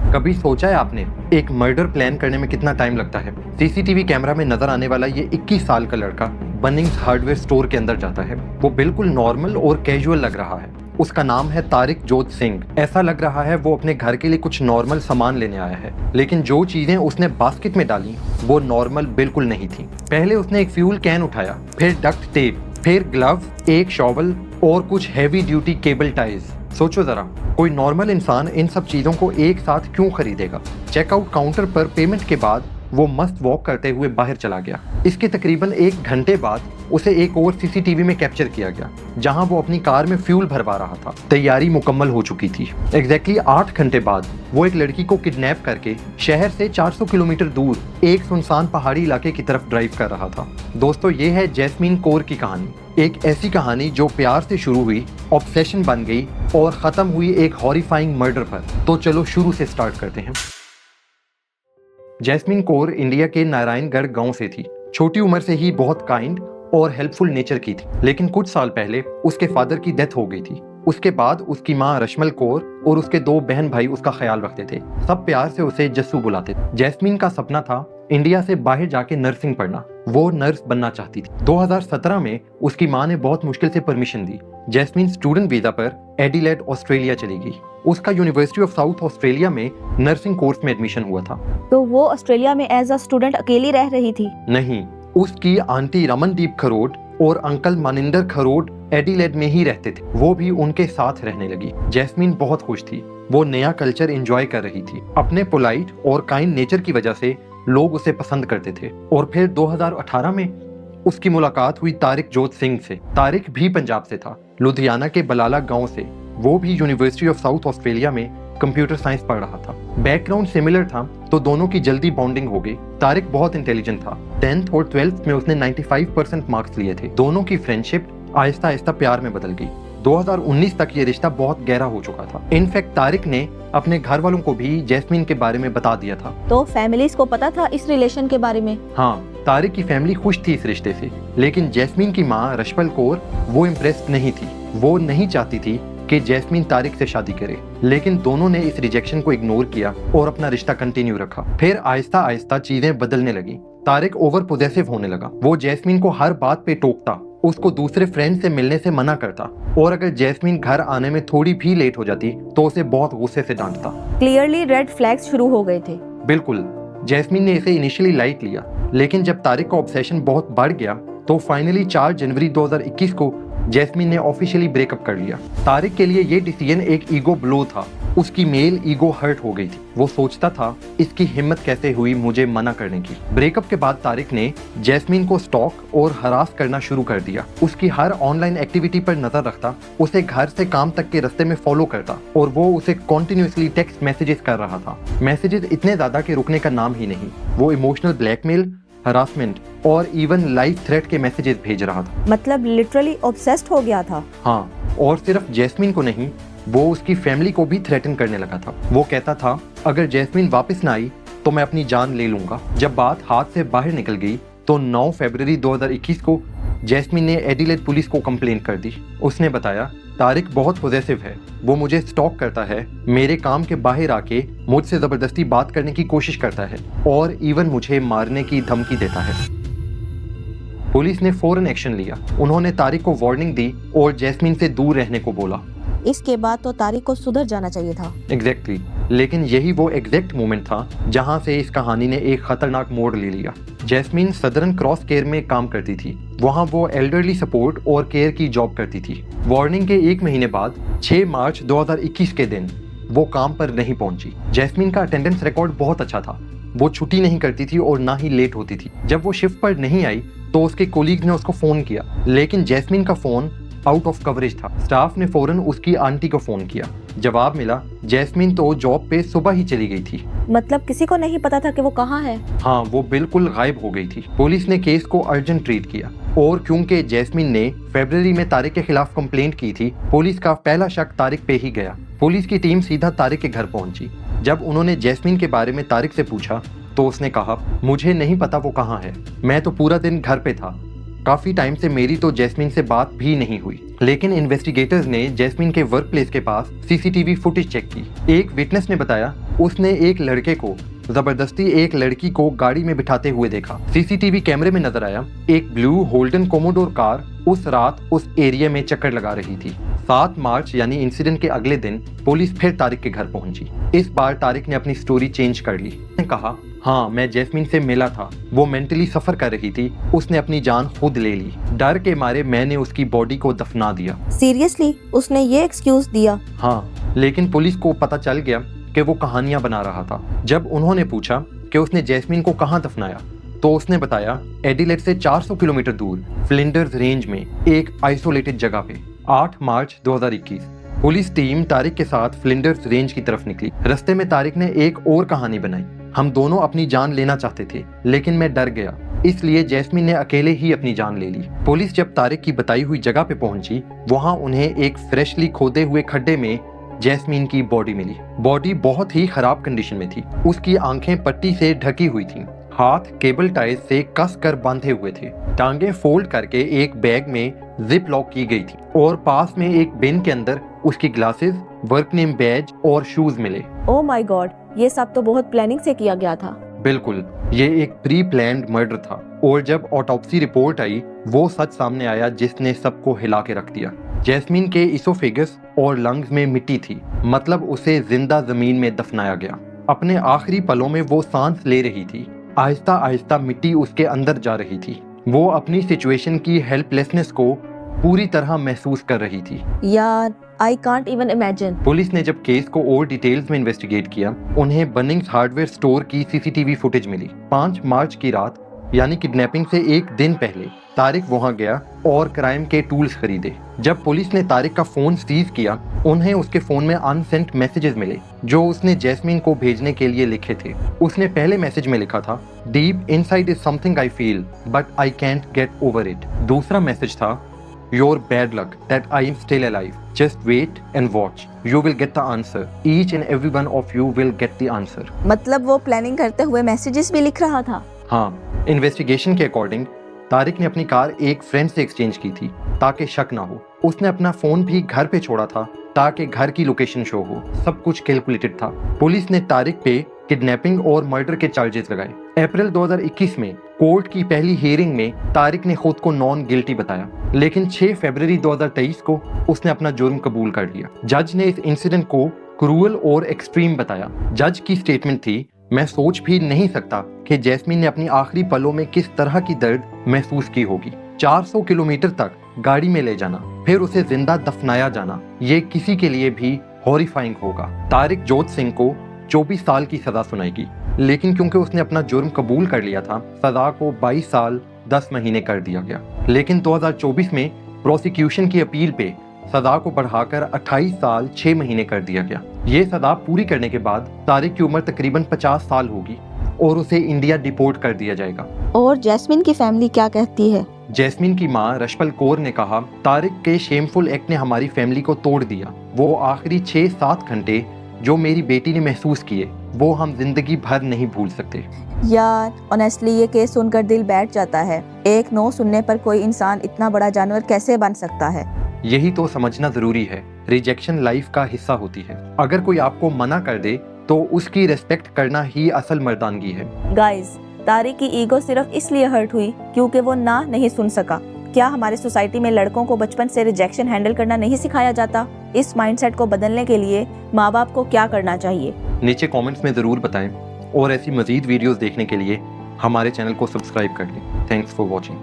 कभी सोचा है आपने एक मर्डर प्लान करने में कितना टाइम लगता है? सीसीटीवी कैमरा में नजर आने वाला ये 21 साल का लड़का बनिंग्स हार्डवेयर स्टोर के अंदर जाता है। वो बिल्कुल नॉर्मल और कैजुअल लग रहा है। उसका नाम है तारिक जोत सिंह। ऐसा लग रहा है वो अपने घर के लिए कुछ नॉर्मल सामान लेने आया है, लेकिन जो चीजें उसने बास्केट में डाली वो नॉर्मल बिल्कुल नहीं थी। पहले उसने एक फ्यूल कैन उठाया, फिर डक्ट टेप, फिर ग्लव, एक शॉवल और कुछ हैवी ड्यूटी केबल टाइज। सोचो जरा, कोई नॉर्मल इंसान इन सब चीजों को एक साथ क्यों खरीदेगा? चेकआउट काउंटर पर पेमेंट के बाद वो मस्त वॉक करते हुए बाहर चला गया। इसके तकरीबन 1 घंटे बाद उसे एक और सीसीटीवी में कैप्चर किया गया, जहां वो अपनी कार में फ्यूल भरवा रहा था। तैयारी मुकम्मल हो चुकी थी। एग्जैक्टली 8 घंटे बाद वो एक लड़की को किडनैप करके शहर से 400 किलोमीटर दूर एक सुनसान पहाड़ी इलाके की तरफ ड्राइव कर रहा था। दोस्तों, ये है जैस्मीन कौर की कहानी। एक ऐसी कहानी जो प्यार से शुरू हुई, ऑब्सेशन बन गई और खत्म हुई एक हॉरिफाइंग मर्डर पर। तो चलो शुरू से स्टार्ट करते हैं। जैस्मीन कौर इंडिया के नारायणगढ़ गांव से थी। छोटी उम्र से ही बहुत काइंड और हेल्पफुल नेचर की थी, लेकिन कुछ साल पहले उसके फादर की डेथ हो गई थी। उसके बाद उसकी माँ रश्मल कौर और उसके 2 बहन भाई उसका ख्याल रखते थे। सब प्यार से उसे जस्सू बुलाते थे। जैस्मीन का सपना था इंडिया से बाहर जाके नर्सिंग पढ़ना। वो नर्स बनना चाहती थी। 2017 में उसकी माँ ने बहुत मुश्किल से परमिशन दी। जैस्मीन स्टूडेंट वीजा पर एडिलेड ऑस्ट्रेलिया चली गई। उसका यूनिवर्सिटी ऑफ साउथ ऑस्ट्रेलिया में नर्सिंग कोर्स में एडमिशन हुआ था। तो वो ऑस्ट्रेलिया में एज अ स्टूडेंट अकेली रह रही थी? नहीं, उसकी आंटी रमनदीप खरोट और अंकल मनिंदर खरोट एडिलेड में ही रहते थे। वो भी उनके साथ रहने लगी। जैस्मीन बहुत खुश थी। वो नया कल्चर एंजॉय कर रही थी। अपने पोलाइट और काइंड नेचर की वजह से लोग उसे पसंद करते थे। और फिर 2018 में उसकी मुलाकात हुई तारिक जोत सिंह से। तारिक भी पंजाब से था, लुधियाना के बलाला गांव से। वो भी यूनिवर्सिटी ऑफ साउथ ऑस्ट्रेलिया में कंप्यूटर साइंस पढ़ रहा था। बैकग्राउंड सिमिलर था तो दोनों की जल्दी बॉन्डिंग हो गई। तारिक बहुत इंटेलिजेंट था। 10th और 12th में उसने 95% मार्क्स लिए थे। दोनों की फ्रेंडशिप आहिस्ता आहिस्ता प्यार में बदल गई। 2019 तक ये रिश्ता बहुत गहरा हो चुका था। इनफैक्ट तारिक ने अपने घर वालों को भी जैस्मीन के बारे में बता दिया था। तो फैमिलीज को पता था इस रिलेशन के बारे में? हाँ, तारिक की फैमिली खुश थी इस रिश्ते से, लेकिन जैस्मीन की माँ रश्मल कौर वो इम्प्रेस्ड नहीं थी। वो नहीं चाहती थी कि जैस्मीन तारिक से शादी करे, लेकिन दोनों ने इस रिजेक्शन को इग्नोर किया और अपना रिश्ता कंटिन्यू रखा। फिर आहिस्ता आहिस्ता चीजें बदलने लगी। तारिक ओवर पोजेसिव होने लगा। वो जैस्मीन को हर बात पे टोकता, उसको दूसरे फ्रेंड से मिलने से मना करता और अगर जैस्मीन घर आने में थोड़ी भी लेट हो जाती तो उसे बहुत गुस्से से डांटता। क्लियरली रेड फ्लैग्स शुरू हो गए थे। बिल्कुल। जैस्मीन ने इसे इनिशियली लाइट लिया, लेकिन जब तारिक का ऑब्सेशन बहुत बढ़ गया तो फाइनली 4 जनवरी 2021 को जैस्मीन ने ऑफिशियली ब्रेकअप कर लिया। तारिक के लिए ये डिसीजन एक ईगो ब्लो था। उसकी मेल ईगो हर्ट हो गई थी। वो सोचता था इसकी हिम्मत कैसे हुई मुझे मना करने की। ब्रेकअप के बाद तारिक ने जैस्मीन को स्टॉक और हरास करना शुरू कर दिया। उसकी हर ऑनलाइन एक्टिविटी पर नजर रखता, उसे घर से काम तक के रास्ते में फॉलो करता और वो उसे कॉन्टिन्यूसली टेक्स्ट मैसेजेस कर रहा था। मैसेजेस इतने ज्यादा कि रुकने का नाम ही नहीं। वो इमोशनल ब्लैकमेल, हरासमेंट और इवन लाइफ थ्रेट के मैसेजेस भेज रहा था। मतलब लिटरली ऑब्सेस्ड हो गया था। हाँ, और सिर्फ जैस्मीन को नहीं, वो उसकी फैमिली को भी थ्रेटन करने लगा था। वो कहता था अगर जैस्मीन वापस ना आई तो मैं अपनी जान ले लूंगा। जब बात हाथ से बाहर निकल गई तो 9 फरवरी 2021 को जैस्मीन ने एडिलेड पुलिस को कंप्लेंट कर दी। उसने बताया तारिक बहुत पॉजेसिव है, वो मुझे स्टॉक करता है, मेरे काम के बाहर आके मुझसे जबरदस्ती बात करने की कोशिश करता है और इवन मुझे मारने की धमकी देता है। पुलिस ने फौरन एक्शन लिया। उन्होंने तारिक को वार्निंग दी और जैस्मीन से दूर रहने को बोला। इसके बाद तो तारिक को सुधर जाना चाहिए था। एग्जैक्टली। लेकिन यही वो एग्जैक्ट मोमेंट था जहां से इस कहानी ने एक खतरनाक मोड़ ले लिया। जैस्मीन सदर्न क्रॉस केयर में काम करती थी। वहां वो एल्डरली सपोर्ट और केयर की जॉब करती थी। वार्निंग के 1 महीने बाद 6 मार्च 2021 के दिन वो काम पर नहीं पहुंची। जैस्मीन का अटेंडेंस रिकॉर्ड बहुत अच्छा था। वो छुट्टी नहीं करती थी और ना ही लेट होती थी। जब वो शिफ्ट पर नहीं आई तो उसके कोलीग ने उसको फोन किया, लेकिन जैस्मीन का फोन आउट ऑफ कवरेज था। स्टाफ ने फौरन उसकी आंटी को फोन किया। जवाब मिला जैस्मीन तो जॉब पे सुबह ही चली गई थी। मतलब किसी को नहीं पता था कि वो कहाँ है? हाँ, वो बिल्कुल गायब हो गई थी। पुलिस ने केस को अर्जेंट ट्रीट किया और क्योंकि जैस्मीन ने फरवरी में तारिक के खिलाफ कंप्लेंट की थी, पुलिस का पहला शक तारिक पे ही गया। पुलिस की टीम सीधा तारिक के घर पहुंची। जब उन्होंने जैस्मीन के बारे में तारिक से पूछा तो उसने कहा मुझे नहीं पता वो कहाँ है, मैं तो पूरा दिन घर पे था, काफी टाइम से मेरी तो जैस्मीन से बात भी नहीं हुई। लेकिन इन्वेस्टिगेटर्स ने जैस्मीन के वर्क प्लेस के पास सीसीटीवी फुटेज चेक की। एक विटनेस ने बताया उसने एक लड़के को जबरदस्ती एक लड़की को गाड़ी में बिठाते हुए देखा। सीसीटीवी कैमरे में नजर आया एक ब्लू होल्डन कोमोडोर कार उस रात उस एरिया में चक्कर लगा रही थी। 7 मार्च यानी इंसिडेंट के अगले दिन पुलिस फिर तारिक के घर पहुंची। इस बार तारिक ने अपनी स्टोरी चेंज कर ली। उसने कहा, हाँ मैं जैस्मीन से मिला था, वो मेंटली सफर कर रही थी, उसने अपनी जान खुद ले ली। डर के मारे मैंने उसकी बॉडी को दफना दिया। सीरियसली उसने ये एक्सक्यूज दिया? हाँ, लेकिन पुलिस को पता चल गया कि वो कहानियां बना रहा था। जब उन्होंने पूछा कि उसने जैस्मीन को कहाँ दफनाया तो उसने बताया एडिलेड से 400 किलोमीटर दूर फ्लिंडर्स रेंज में एक आइसोलेटेड जगह पे। 8 मार्च 2021 पुलिस टीम तारिक के साथ फ्लिंडर्स रेंज की तरफ निकली। रास्ते में तारिक ने एक और कहानी बनाई। हम दोनों अपनी जान लेना चाहते थे लेकिन मैं डर गया, इसलिए जैस्मीन ने अकेले ही अपनी जान ले ली। पुलिस जब तारिक की बताई हुई जगह पे पहुंची, वहां उन्हें एक फ्रेशली खोदे हुए खड्डे में जैस्मीन की बॉडी मिली। बॉडी बहुत ही खराब कंडीशन में थी। उसकी आंखें पट्टी से ढकी हुई थीं, हाथ केबल टाइज से कस कर बांधे हुए थे, टांगे फोल्ड करके एक बैग में जिप लॉक की गई थी और पास में एक बिन के अंदर उसकी ग्लासेस, वर्क नेम बैज और शूज मिले। ओह माय गॉड, ये सब तो बहुत प्लानिंग से किया गया था। बिल्कुल, ये एक प्री प्लान्ड मर्डर था और जब ऑटोप्सी रिपोर्ट आई वो सच सामने आया जिसने सबको हिला के रख दिया। जैस्मीन के इसोफेगस और लंग्स में मिट्टी थी, मतलब उसे जिंदा जमीन में दफनाया गया। अपने आखिरी पलों में वो सांस ले रही थी। आहिस्ता आहिस्ता मिट्टी उसके अंदर जा रही थी। वो अपनी सिचुएशन की हेल्पलेसनेस को पूरी तरह महसूस कर रही थी। यार, I can't even imagine. Police ने जब केस को और डिटेल्स में इन्वेस्टिगेट किया, उन्हें बनिंग्स हार्डवेयर स्टोर की सीसीटीवी फुटेज मिली। 5 मार्च की रात यानी किडनैपिंग से एक दिन पहले तारिक वहां गया और क्राइम के टूल्स खरीदे। जब पुलिस ने तारिक का फोन सीज किया, उन्हें उसके फोन में अनसेंट मैसेजेस मिले जो उसने जैस्मीन को भेजने के लिए लिखे थे। उसने पहले मैसेज में लिखा था, deep inside is something I feel but I can't get over it. दूसरा मैसेज था, your bad luck that I am still alive, just wait and watch, you will get the answer, each and every one of you will get the answer. मतलब वो planning करते हुए messages भी लिख रहा था? हाँ, इन्वेस्टिगेशन के अकॉर्डिंग तारिक ने अपनी कार एक फ्रेंड से एक्सचेंज की थी ताकि शक ना हो। उसने अपना फोन भी घर पे छोड़ा था ताकि घर की लोकेशन शो हो। सब कुछ कैलकुलेटेड था। पुलिस ने तारिक पे किडनैपिंग और मर्डर के चार्जेस लगाए। अप्रैल 2021 में कोर्ट की पहली हियरिंग में तारिक ने खुद को नॉन गिल्टी बताया, लेकिन 6 फरवरी 2023 को उसने अपना जुर्म कबूल कर लिया। जज ने इस इंसिडेंट को क्रूअल और एक्सट्रीम बताया। जज की स्टेटमेंट थी, मैं सोच भी नहीं सकता कि जैस्मीन ने अपनी आखिरी पलों में किस तरह की दर्द महसूस की होगी। 400 किलोमीटर तक गाड़ी में ले जाना, फिर उसे जिंदा दफनाया जाना, ये किसी के लिए भी हॉरिफाइंग होगा। तारिक जोत सिंह को 24 साल की सजा सुनाएगी, लेकिन क्योंकि उसने अपना जुर्म कबूल कर लिया था, सजा को 22 साल 10 महीने कर दिया गया। लेकिन 2024 में प्रोसिक्यूशन की अपील पे सजा को बढ़ाकर 28 साल 6 महीने कर दिया गया। ये सजा पूरी करने के बाद तारिक की उम्र तकरीबन 50 साल होगी और उसे इंडिया डिपोर्ट कर दिया जाएगा। और जैस्मीन की फैमिली क्या कहती है? जैस्मीन की मां रशपल कौर ने कहा, तारिक के शेमफुल एक्ट ने हमारी फैमिली को तोड़ दिया। वो आखिरी 6-7 घंटे जो मेरी बेटी ने महसूस किए वो हम जिंदगी भर नहीं भूल सकते। यार, ऑनेस्टली ये केस सुनकर दिल बैठ जाता है। एक नो सुनने पर कोई इंसान इतना बड़ा जानवर कैसे बन सकता है? यही तो समझना जरूरी है। रिजेक्शन लाइफ का हिस्सा होती है। अगर कोई आपको मना कर दे तो उसकी रिस्पेक्ट करना ही असल मर्दानगी है। गाइस, तारिक की ईगो सिर्फ इसलिए हर्ट हुई क्योंकि वो ना नहीं सुन सका। क्या हमारे सोसाइटी में लड़कों को बचपन से रिजेक्शन हैंडल करना नहीं सिखाया जाता? इस माइंडसेट को बदलने के लिए माँ बाप को क्या करना चाहिए? नीचे कमेंट्स में जरूर बताएं और ऐसी मजीद वीडियोस देखने के लिए हमारे चैनल को सब्सक्राइब कर लें। Thanks for watching.